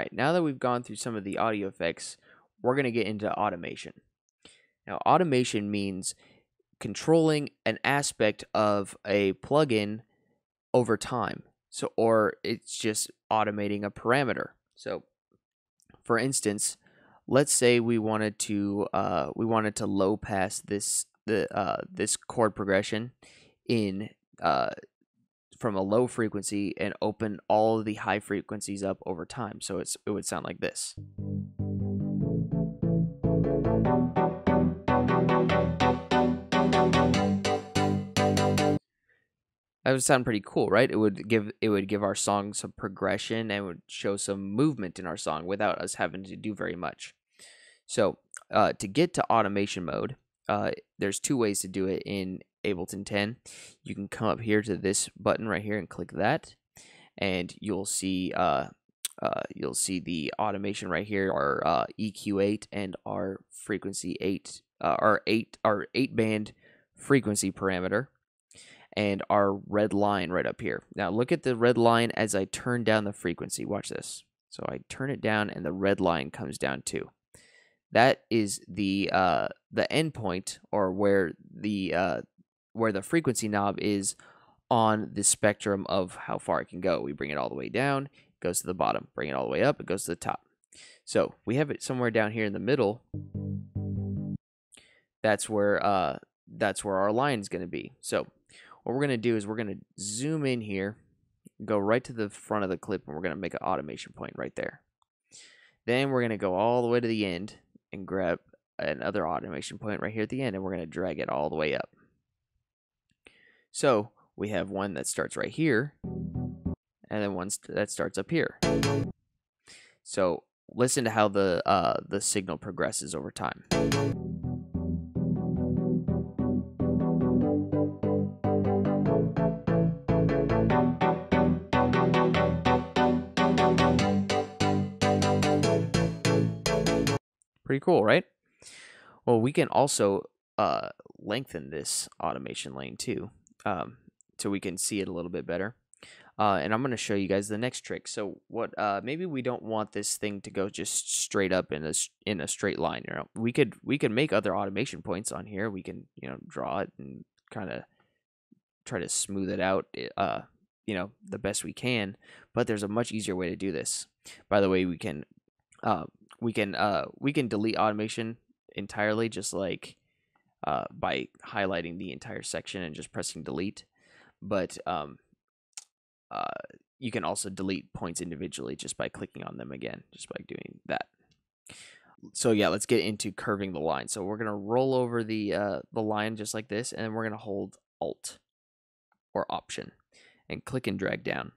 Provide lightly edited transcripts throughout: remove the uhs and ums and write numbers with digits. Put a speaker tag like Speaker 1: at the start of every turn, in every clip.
Speaker 1: Alright, now that we've gone through some of the audio effects, we're going to get into automation. Now, automation means controlling an aspect of a plugin over time. So, or it's just automating a parameter. So, for instance, let's say we wanted to low pass this chord progression in from a low frequency and open all of the high frequencies up over time. So it would sound like this. That would sound pretty cool, right? It would give our song some progression and would show some movement in our song without us having to do very much. So to get to automation mode, there's two ways to do it in Ableton 10. You can come up here to this button right here and click that, and you'll see the automation right here, our EQ8 and our frequency 8, our 8 band frequency parameter, and our red line right up here. Now look at the red line as I turn down the frequency. Watch this. So I turn it down and the red line comes down too. That is the endpoint, or where the frequency knob is on the spectrum of how far it can go. We bring it all the way down, it goes to the bottom. Bring it all the way up, it goes to the top. So we have it somewhere down here in the middle. That's where our line is going to be. So what we're going to do is we're going to zoom in here, go right to the front of the clip, and we're going to make an automation point right there. Then we're going to go all the way to the end and grab another automation point right here at the end, and we're going to drag it all the way up. So we have one that starts right here, and then one that starts up here. So listen to how the signal progresses over time. Pretty cool, right? Well, we can also lengthen this automation lane too, so we can see it a little bit better. And I'm going to show you guys the next trick. So what? Maybe we don't want this thing to go just straight up in a straight line. You know, we could make other automation points on here. We can draw it and kind of try to smooth it out. The best we can. But there's a much easier way to do this. By the way, we can delete automation entirely, just like by highlighting the entire section and just pressing delete. But you can also delete points individually just by clicking on them again, just by doing that. So yeah, let's get into curving the line. So we're gonna roll over the line just like this, and then we're gonna hold Alt or Option and click and drag down.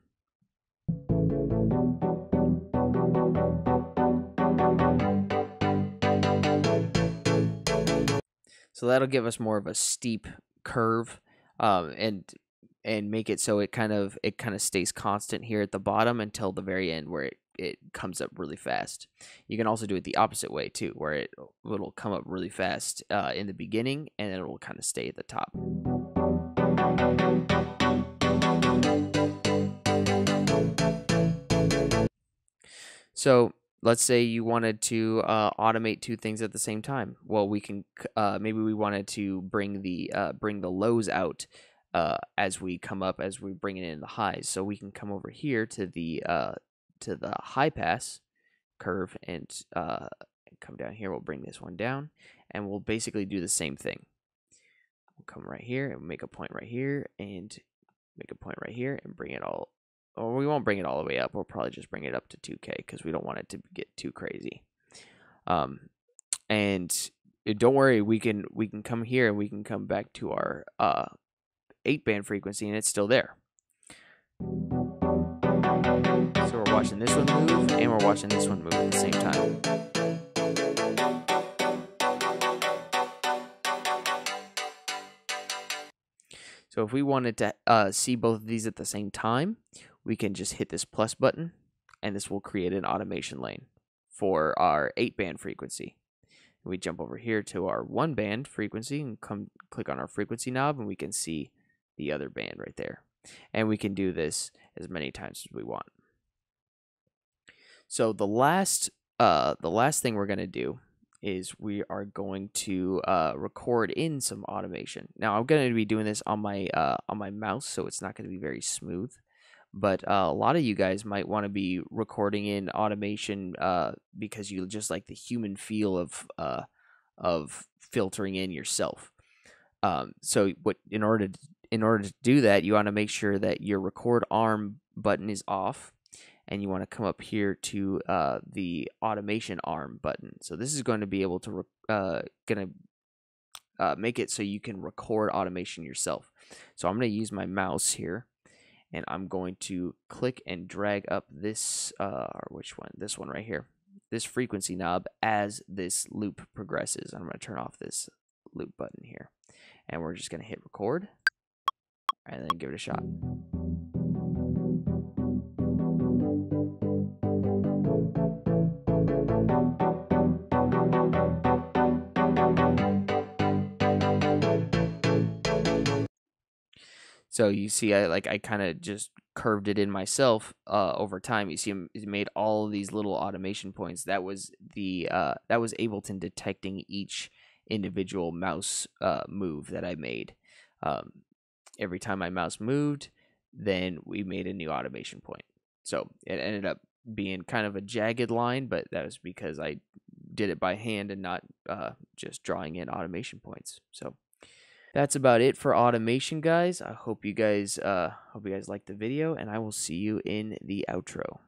Speaker 1: So that'll give us more of a steep curve, and make it so it kind of stays constant here at the bottom until the very end, where it comes up really fast. You can also do it the opposite way too, where it'll come up really fast in the beginning, and then it will kind of stay at the top. So let's say you wanted to automate two things at the same time. Well, we can maybe we wanted to bring the lows out as we come up, as we bring it in the highs. So we can come over here to the high pass curve and come down here. We'll bring this one down, and we'll basically do the same thing. We'll come right here and make a point right here, and make a point right here, and bring it all. Or we won't bring it all the way up. We'll probably just bring it up to 2K because we don't want it to get too crazy. And don't worry, we can come here and we can come back to our 8-band frequency, and it's still there. So we're watching this one move, and we're watching this one move at the same time. So if we wanted to see both of these at the same time, we can just hit this plus button, and this will create an automation lane for our 8-band frequency. We jump over here to our 1-band frequency and click on our frequency knob, and we can see the other band right there. And we can do this as many times as we want. So the last thing we're gonna do is we are going to record in some automation. Now I'm going to be doing this on my mouse, so it's not going to be very smooth. But a lot of you guys might want to be recording in automation because you just like the human feel of filtering in yourself. So what in order to do that, you want to make sure that your record arm button is off, and you want to come up here to the automation arm button. So this is going to be able to make it so you can record automation yourself. So I'm going to use my mouse here, and I'm going to click and drag up this, or which one? This one right here, this frequency knob as this loop progresses. I'm going to turn off this loop button here, and we're just going to hit record and then give it a shot. So you see, I kind of just curved it in myself over time. You see, it made all of these little automation points. That was Ableton detecting each individual mouse move that I made. Every time my mouse moved, then we made a new automation point. So it ended up being kind of a jagged line, but that was because I did it by hand and not just drawing in automation points. So that's about it for automation, guys. I hope you guys liked the video, and I will see you in the outro.